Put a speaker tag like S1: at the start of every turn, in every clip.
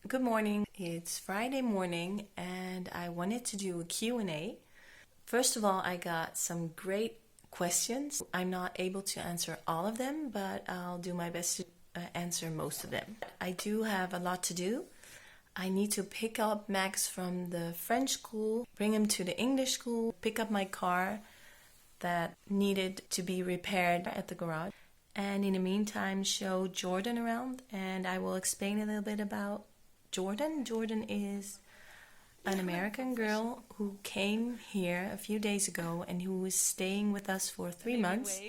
S1: Good morning. It's Friday morning and I wanted to do a Q&A. First of all, I got some great questions. I'm not able to answer all of them, but I'll do my best to answer most of them. I do have a lot to do. I need to pick up Max from the French school, bring him to the English school, pick up my car that needed to be repaired at the garage, and in the meantime show Jordan around, and I will explain a little bit about Jordan. Jordan is an American girl who came here a few days ago and who is staying with us for 3 months,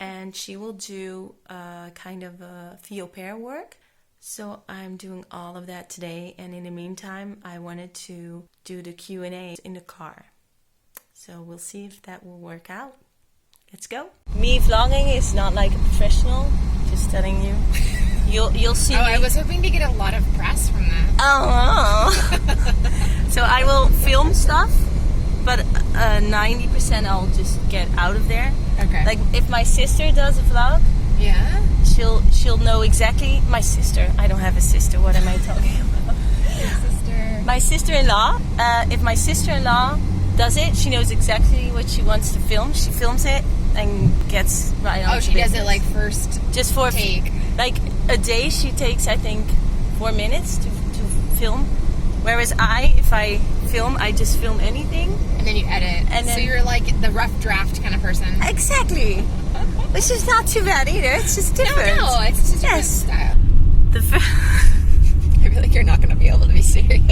S1: and she will do kind of a au pair work. So I'm doing all of that today, and in the meantime I wanted to do the Q&A in the car. So we'll see if that will work out. Let's go. Me vlogging is not like a professional, just telling you. You'll see.
S2: Oh, I was hoping to get a lot of press from that.
S1: Oh. So I will film stuff, but 90% I'll just get out of there.
S2: Okay.
S1: Like if my sister does a vlog,
S2: yeah,
S1: she'll know exactly. My sister. I don't have a sister. What am I talking about?
S2: Your sister.
S1: My sister-in-law. If my sister-in-law does it, she knows exactly what she wants to film. She films it and gets right on.
S2: Oh, she does it like first.
S1: Just for
S2: take.
S1: Like a day, she takes I think 4 minutes to film. Whereas if I film, I just film anything. And
S2: then you edit. And so you're like the rough draft kind of person.
S1: Exactly. Which is not too bad either. It's just different.
S2: No, it's just a different style.
S1: I
S2: feel like you're not going to be able to be serious.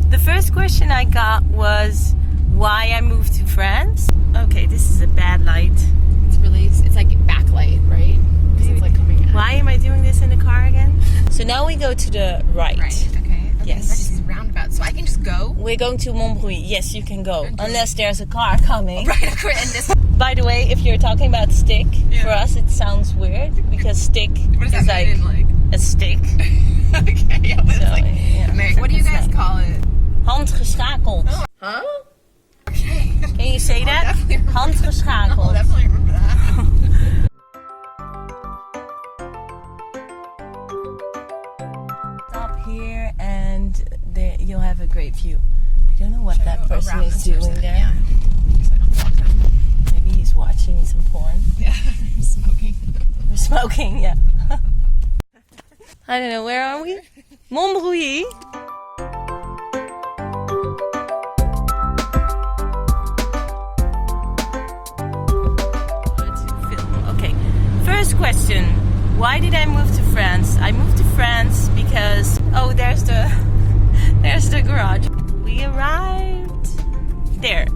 S1: The first question I got was why I moved to France. Okay, this is a bad light.
S2: It's like backlight, right? Because it's like coming out.
S1: Why am I doing this in the car again? So now we go to the right.
S2: Right, okay.
S1: Yes.
S2: This is roundabout, so I can just go?
S1: We're going to memorie. Yes, you can go. Unless there's a car coming.
S2: Right, and this.
S1: By the way, if you're talking about stick, for us it sounds weird because stick is like a stick.
S2: Okay, yeah, but
S1: so, yeah.
S2: What do you guys call it?
S1: Handgeschakeld.
S2: Oh. Huh? Okay.
S1: Can you say that? Handgeschakeld.
S2: I'll definitely remember that.
S1: Stop here and there you'll have a great view. I don't know what that person is doing there.
S2: Yeah.
S1: Maybe he's watching some porn.
S2: Yeah, smoking.
S1: We're smoking, yeah. I don't know, where are we? Memorie. Okay, first question. Why did I move to France? I moved to France because there's the garage. We arrived there.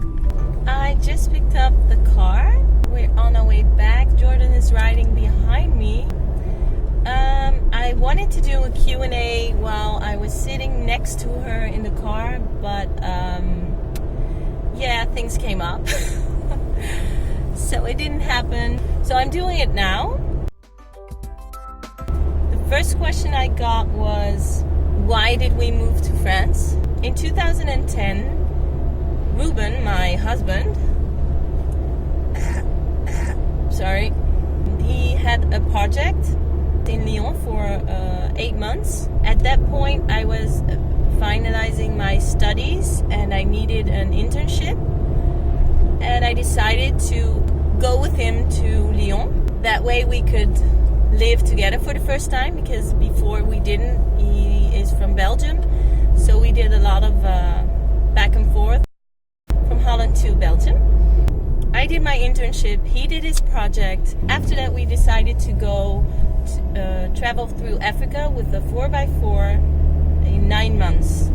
S1: I just picked up the car. We're on our way back. Jordan is riding behind me. I wanted to do a Q&A while I was sitting next to her in the car, but things came up. So it didn't happen. So I'm doing it now. The first question I got was, why did we move to France? In 2010, Ruben, my husband, he had a project in Lyon for 8 months. At that point, I was finalizing my studies and I needed an internship. And I decided to go with him to Lyon. That way we could live together for the first time, because before we didn't. He is from Belgium. So we did a lot of back and forth from Holland to Belgium. I did my internship, he did his project. After that we decided to go travel through Africa with a 4x4 in 9 months.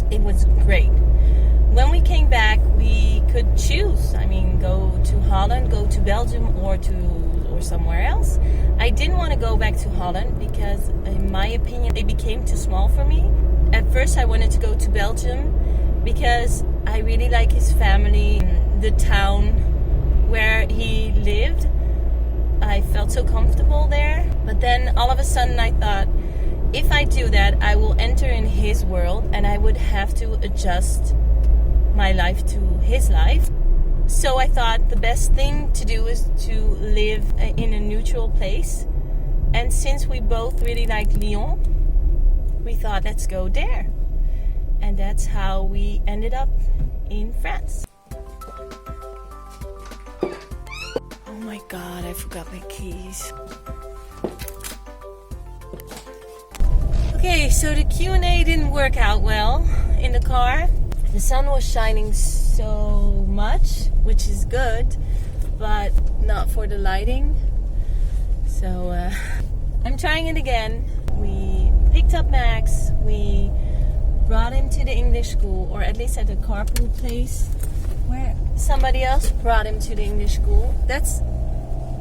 S1: It was great. When we came back we could choose. I mean, go to Holland, go to Belgium or somewhere else. I didn't want to go back to Holland because in my opinion it became too small for me. At first I wanted to go to Belgium because I really like his family, the town where he lived. I felt so comfortable there. But then all of a sudden I thought, if I do that, I will enter in his world and I would have to adjust my life to his life. So I thought the best thing to do is to live in a neutral place And since we both really like Lyon, we thought, let's go there. And that's how we ended up in France. Oh my God, I forgot my keys. Okay, so the Q&A didn't work out well in the car. The sun was shining so much, which is good, but not for the lighting. So I'm trying it again. We picked up Max, we brought him to the English school, or at least at the carpool place where somebody else brought him to the English school. That's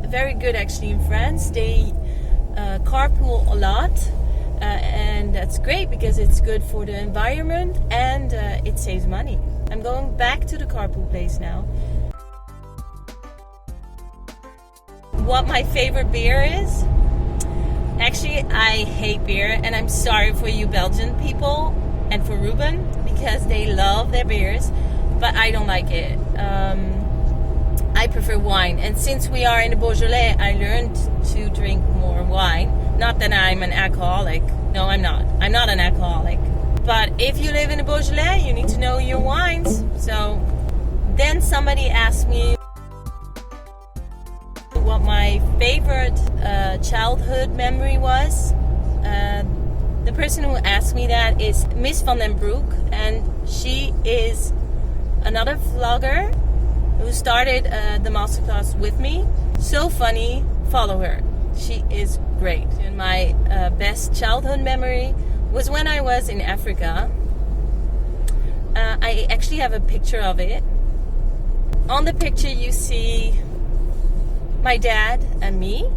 S1: very good actually in France. They carpool a lot. And that's great because it's good for the environment and it saves money. I'm going back to the carpool place now. What my favorite beer is? Actually, I hate beer, and I'm sorry for you Belgian people and for Ruben because they love their beers, but I don't like it. I prefer wine, and since we are in the Beaujolais, I learned to drink more wine. Not that I'm an alcoholic. No, I'm not. I'm not an alcoholic. But if you live in the Beaujolais, you need to know your wines. So then somebody asked me what my favorite childhood memory was. The person who asked me that is Miss Van den Broek, and she is another vlogger who started the masterclass with me. So funny, follow her. She is great. And my best childhood memory was when I was in Africa. I actually have a picture of it. On the picture you see my dad and me,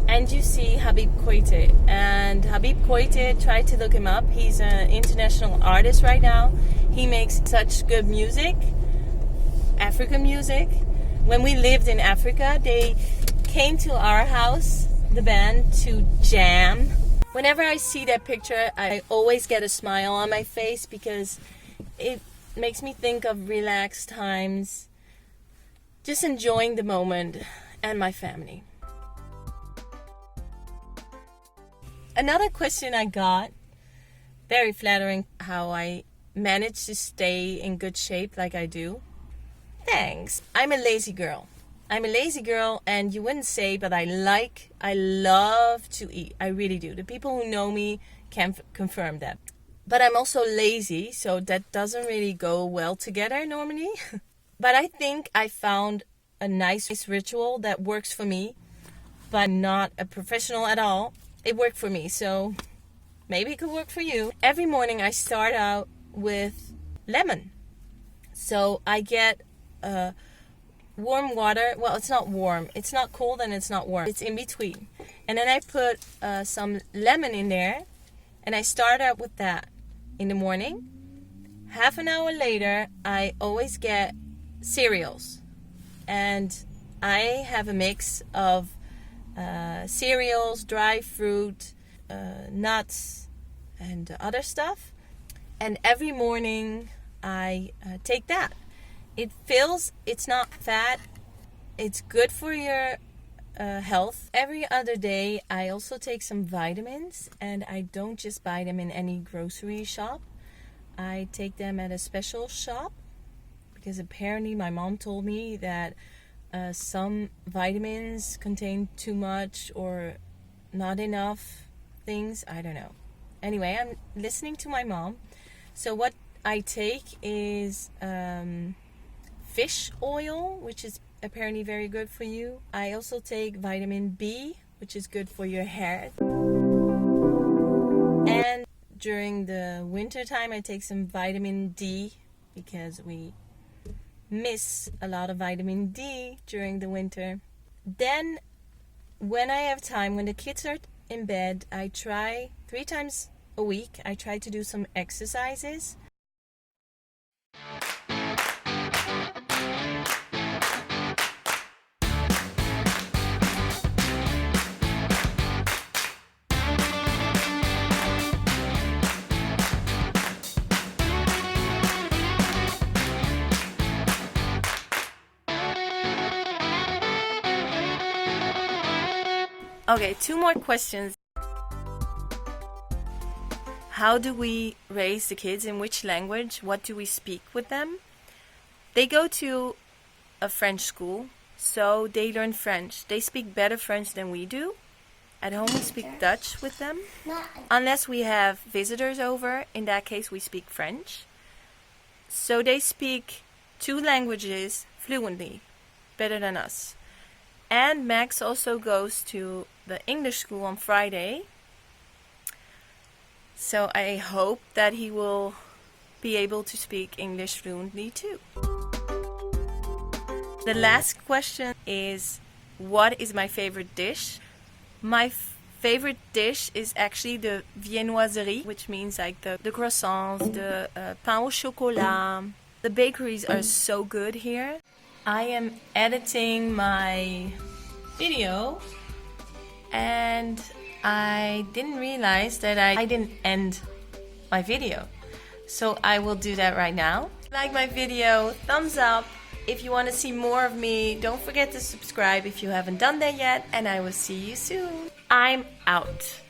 S1: and you see Habib Koite. And Habib Koite, try to look him up. He's an international artist right now. He makes such good music, African music. When we lived in Africa, they came to our house, the band, to jam. Whenever I see that picture, I always get a smile on my face because it makes me think of relaxed times, just enjoying the moment and my family. Another question I got, very flattering, how I manage to stay in good shape like I do. Thanks. I'm a lazy girl. And you wouldn't say, but I love to eat. I really do. The people who know me can confirm that. But I'm also lazy, so that doesn't really go well together normally. But I think I found a nice ritual that works for me, but not a professional at all. It worked for me, so maybe it could work for you. Every morning I start out with lemon. So I get warm water. Well, it's not warm. It's not cold and it's not warm. It's in between. And then I put some lemon in there, and I start out with that in the morning. Half an hour later, I always get cereals. And I have a mix of cereals, dry fruit, nuts, and other stuff. And every morning I take that. It fills, it's not fat, it's good for your health. Every other day I also take some vitamins, and I don't just buy them in any grocery shop. I take them at a special shop because apparently my mom told me that some vitamins contain too much or not enough things. I don't know. Anyway, I'm listening to my mom. So what I take is fish oil, which is apparently very good for you. I also take vitamin B, which is good for your hair. And during the winter time, I take some vitamin D because we miss a lot of vitamin D during the winter. Then when I have time, when the kids are in bed, I try 3 times a week, I try to do some exercises. Okay, 2 more questions. How do we raise the kids? In which language? What do we speak with them? They go to a French school, so they learn French. They speak better French than we do. At home we speak Dutch with them. Unless we have visitors over, in that case we speak French. So they speak 2 languages fluently, better than us. And Max also goes to the English school on Friday. So I hope that he will be able to speak English fluently too. The last question is, what is my favorite dish? My favorite dish is actually the viennoiserie, which means like the croissants, the pain au chocolat. The bakeries are so good here. I am editing my video and I didn't realize that I didn't end my video. So I will do that right now. Like my video, thumbs up. If you want to see more of me, don't forget to subscribe if you haven't done that yet, and I will see you soon. I'm out.